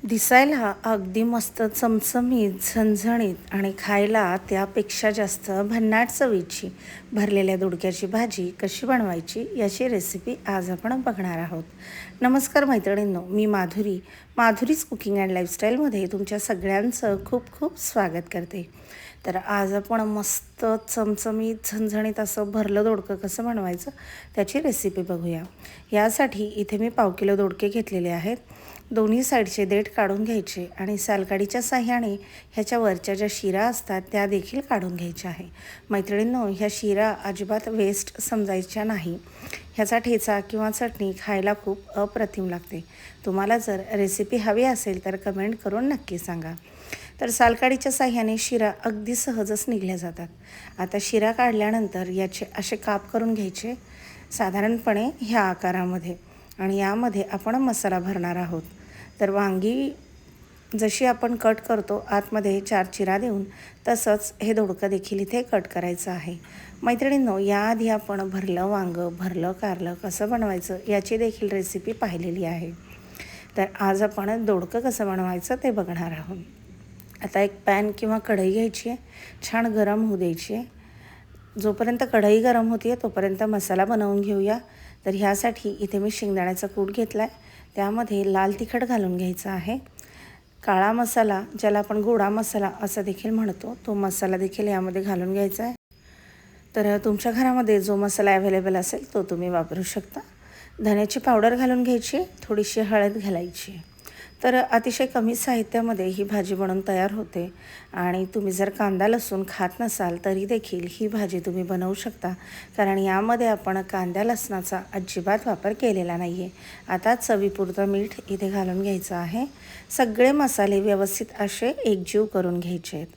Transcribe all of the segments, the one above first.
दिसायला अगदी मस्त चमचमीत, झणझणीत आणि खायला त्यापेक्षा जास्त भन्नाट चवीची भरलेल्या दोडक्याची भाजी कशी बनवायची याची रेसिपी आज आपण बघणार आहोत. नमस्कार मैत्रिणींनो, मी माधुरीच कुकिंग अँड लाईफस्टाईलमध्ये तुमच्या सगळ्यांचं खूप खूप स्वागत करते. तर आज आपण मस्त चमचमीत झणझणीत असं भरलं दोडकं कसं बनवायचं त्याची रेसिपी बघूया. यासाठी इथे मी 1 किलो दोडके घेतलेले आहेत. दोन्ही साईडचे देठ काढून घ्यायचे आणि सालकाडीच्या साह्याने ह्याच्या वरच्या ज्या शिरा असतात त्या देखील काढून घ्यायच्या आहे. मैत्रिणींनो, ह्या शिरा अजिबात वेस्ट समजायच्या नाही. ह्याचा ठेचा किंवा चटणी खायला खूप अप्रतिम लागते. तुम्हाला जर रेसिपी हवी असेल तर कमेंट करून नक्की सांगा. तर सालकाडीच्या साह्याने शिरा अगदी सहजच निघल्या जातात. आता शिरा काढल्यानंतर याचे असे काप करून घ्यायचे साधारणपणे ह्या आकारामध्ये, आणि यामध्ये आपण मसाला भरणार आहोत. तर वांगी जशी आपण कट करतो आतमध्ये 4 चिरा देऊन, तसंच हे दोडकं देखील इथे कट करायचं आहे. मैत्रिणींनो, याआधी आपण भरलं कारलं कसं बनवायचं याची देखील रेसिपी पाहिलेली आहे. तर आज आपण दोडकं कसं बनवायचं ते बघणार आहोत. आता एक पॅन किंवा कढई घ्यायची आहे, छान गरम होऊ द्यायची आहे. जोपर्यंत कढई गरम होती आहे तोपर्यंत मसाला बनवून घेऊया. तर ह्यासाठी इथे मी शेंगदाण्याचा कूट घेतला आहे. त्यामध्ये लाल तिखट घालून घ्यायचा आहे. काळा मसाला, ज्याला आपण गोडा मसाला असं देखील म्हणतो, तो मसाला देखील यामध्ये घालून घ्यायचा आहे. तर तुमच्या घरामध्ये जो मसाला अवेलेबल असेल तो तुम्ही वापरू शकता. धण्याची पावडर घालून घ्यायची, थोडीशी हळद घालायची. तर अतिशय कमी साहित्यामध्ये ही भाजी बनवून तयार होते. आणि तुम्ही जर कांदा लसूण खात नसाल तरी देखील ही भाजी तुम्ही बनवू शकता, कारण यामध्ये आपण कांदा लसणाचा अजिबात वापर केलेला नाही आहे. आता चवीपुरतं मीठ इथे घालून घ्यायचं आहे. सगळे मसाले व्यवस्थित असे एकजीव करून घ्यायचे आहेत.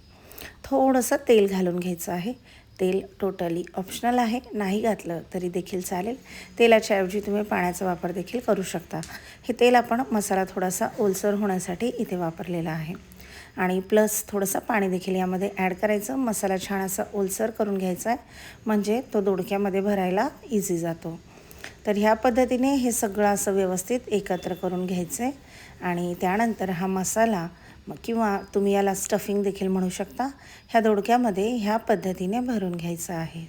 थोडंसं तेल घालून घ्यायचं आहे. तेल टोटली ऑप्शनल आहे, नाही घातलं तरी देखील चालेल. तेलाच्या ऐवजी तुम्ही पाण्याचा वापर देखील करू शकता. हे तेल आपण मसाला थोडासा ओलसर होण्यासाठी इथे वापरलेला आहे. आणि प्लस थोडंसं पाणी देखील यामध्ये ॲड करायचं. मसाला छान असा ओलसर करून घ्यायचा आहे, म्हणजे तो दोडक्यामध्ये भरायला इझी जातो. तर ह्या पद्धतीने हे सगळं असं व्यवस्थित एकत्र करून घ्यायचं आहे. आणि त्यानंतर हा मसाला किंवा तुम्ही याला स्टफिंग देखील म्हणू शकता, ह्या दोडक्यामध्ये ह्या पद्धतीने भरून घ्यायचं आहे.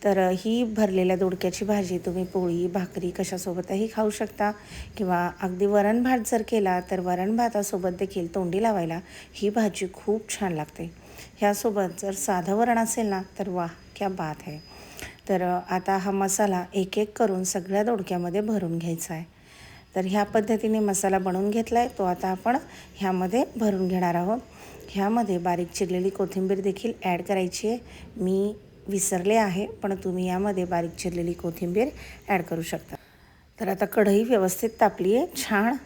तर ही भरलेल्या दोडक्याची भाजी तुम्ही पोळी भाकरी कशासोबतही खाऊ शकता, किंवा अगदी वरण भात जर केला तर वरण भातासोबत देखील तोंडी लावायला ही भाजी खूप छान लागते. ह्यासोबत जर साधं वरण असेल ना तर वाह क्या बात है. तर आता हा मसाला एक एक करून सगळ्या दोडक्यामध्ये भरून घ्यायचा आहे. तर ह्या पद्धतीने मसाला बनवून घेतला आहे, तो आता आपण ह्यामध्ये भरून घेणार आहोत. ह्यामध्ये बारीक चिरलेली कोथिंबीर देखील ॲड करायची आहे. मी विसरले आहे, पण तुम्ही यामध्ये बारीक चिरलेली कोथिंबीर ॲड करू शकता. तर आता कढई व्यवस्थित तापली आहे, छान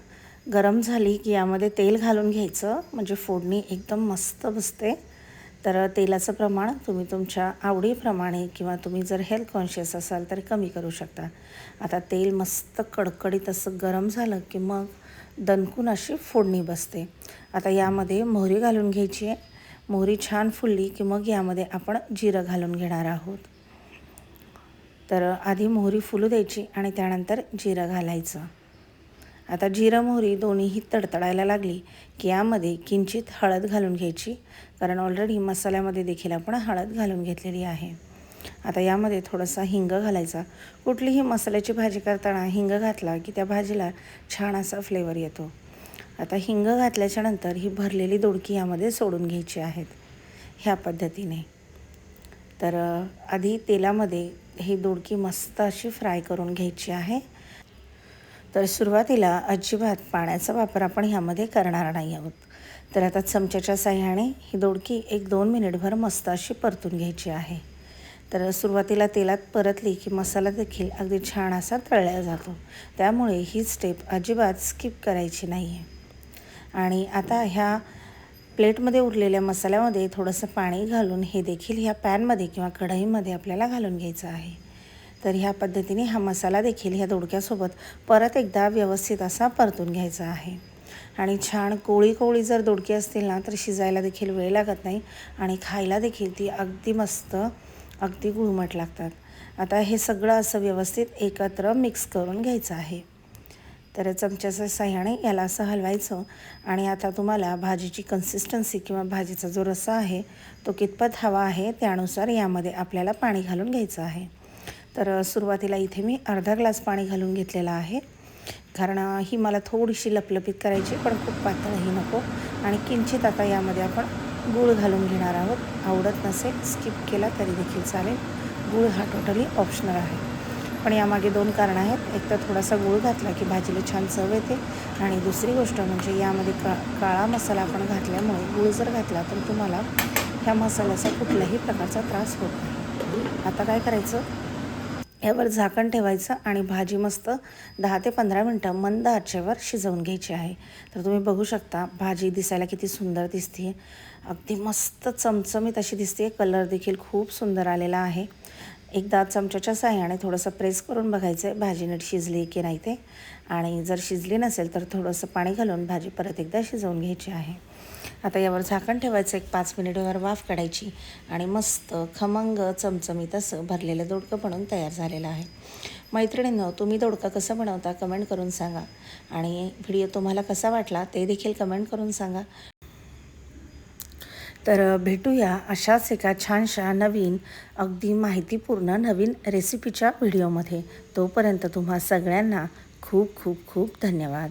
गरम झाली की यामध्ये तेल घालून घ्यायचं, म्हणजे फोडणी एकदम मस्त बसते. तर तेलाचं प्रमाण तुम्ही तुमच्या आवडीप्रमाणे, किंवा तुम्ही जर हेल्थ कॉन्शियस असाल तर कमी करू शकता. आता तेल मस्त कडकडीत असं गरम झालं की मग दणकून अशी फोडणी बसते. आता यामध्ये मोहरी घालून घ्यायची आहे. मोहरी छान फुलली की मग यामध्ये आपण जिरं घालून घेणार आहोत. तर आधी मोहरी फुलू द्यायची आणि त्यानंतर जिरं घालायचं. आता जिरं मोहरी दोन्हीही तडतडायला लागली की यामध्ये किंचित हळद घालून घ्यायची, कारण ऑलरेडी मसाल्यामध्ये देखील आपण हळद घालून घेतलेली आहे. आता यामध्ये थोडासा हिंग घालायचा. कुठलीही मसाल्याची भाजी करताना हिंग घातला की त्या भाजीला छान असा फ्लेवर येतो. आता हिंग घातल्याच्यानंतर ही भरलेली दोडकी यामध्ये सोडून घ्यायची आहेत ह्या पद्धतीने. तर आधी तेलामध्ये ही दोडकी मस्त अशी फ्राय करून घ्यायची आहे. तर सुरुवातीला अजिबात पाण्याचा वापर आपण ह्यामध्ये करणार नाही आहोत. तर आता चमच्याच्या साह्याने ही दोडकी 1-2 मिनिटभर मस्त अशी परतून घ्यायची आहे. तर सुरुवातीला तेलात परतली की मसाला देखील अगदी छान असा तळला जातो, त्यामुळे ही स्टेप अजिबात स्किप करायची नाही आहे. आणि आता ह्या प्लेटमध्ये उरलेल्या मसाल्यामध्ये थोडंसं पाणी घालून हे देखील ह्या पॅनमध्ये किंवा कढईमध्ये आपल्याला घालून घ्यायचं आहे. तर ह्या पद्धतीने हा मसाला देखील ह्या दोडक्यासोबत परत एकदा व्यवस्थित असा परतून घ्यायचा आहे. आणि छान कोळी जर दोडकी असतील ना तर शिजायला देखील वेळ लागत नाही आणि खायला देखील ती अगदी मस्त, अगदी गुळमट लागतात. आता हे सगळं असं व्यवस्थित एकत्र मिक्स करून घ्यायचं आहे. तर चमच्याच्या साहाय्याने याला असं हलवायचं आणि आता तुम्हाला भाजीची कन्सिस्टन्सी किंवा भाजीचा जो रस्सा आहे तो कितपत हवा आहे त्यानुसार यामध्ये आपल्याला पाणी घालून घ्यायचं आहे. तर सुरुवातीला इथे मी अर्धा ग्लास पाणी घालून घेतलेलं आहे, कारण ही मला थोडीशी लपलपीत करायची, पण खूप पातळही नको. आणि किंचित आता यामध्ये आपण गूळ घालून घेणार आहोत. आवडत नसेल स्किप केला तरी देखील चालेल. गूळ हा टोटली ऑप्शनल आहे, पण यामागे 2 कारणं आहेत. एक तर थोडासा गूळ घातला की भाजीला छान चव येते, आणि दुसरी गोष्ट म्हणजे यामध्ये काळा मसाला आपण घातल्यामुळे गूळ जर घातला तर तुम्हाला ह्या मसाल्याचा कुठल्याही प्रकारचा त्रास होत नाही. आता काय करायचं, यावर झाकण ठेवायचं आणि भाजी मस्त 10 ते 15 मिनटं मंद आचेवर शिजवून घ्यायची आहे. तर तुम्ही बघू शकता भाजी दिसायला किती सुंदर दिसते, अगदी मस्त चमचमीत अशी दिसते. कलर देखील खूप सुंदर आलेला आहे. एकदा चमच्याच्या साहाय्याने थोडंसं प्रेस करून बघायचं आहे भाजी नीट शिजली की नाही ते, आणि जर शिजली नसेल तर थोडंसं पाणी घालून भाजी परत एकदा शिजवून घ्यायची आहे. आता यावर झाकण ठेवायचं, एक 5 मिनिटवर वाफ काढायची आणि मस्त खमंग चमचमीत असं भरलेलं दोडकं बनवून तयार झालेलं आहे. मैत्रिणींनो, तुम्ही दोडका कसं बनवता कमेंट करून सांगा, आणि व्हिडिओ तुम्हाला कसा वाटला ते देखील कमेंट करून सांगा. तर भेटूया अशाच एका छानशा नवीन अगदी माहितीपूर्ण नवीन रेसिपीच्या व्हिडिओमध्ये. तोपर्यंत तुम्हा सगळ्यांना खूप खूप खूप धन्यवाद.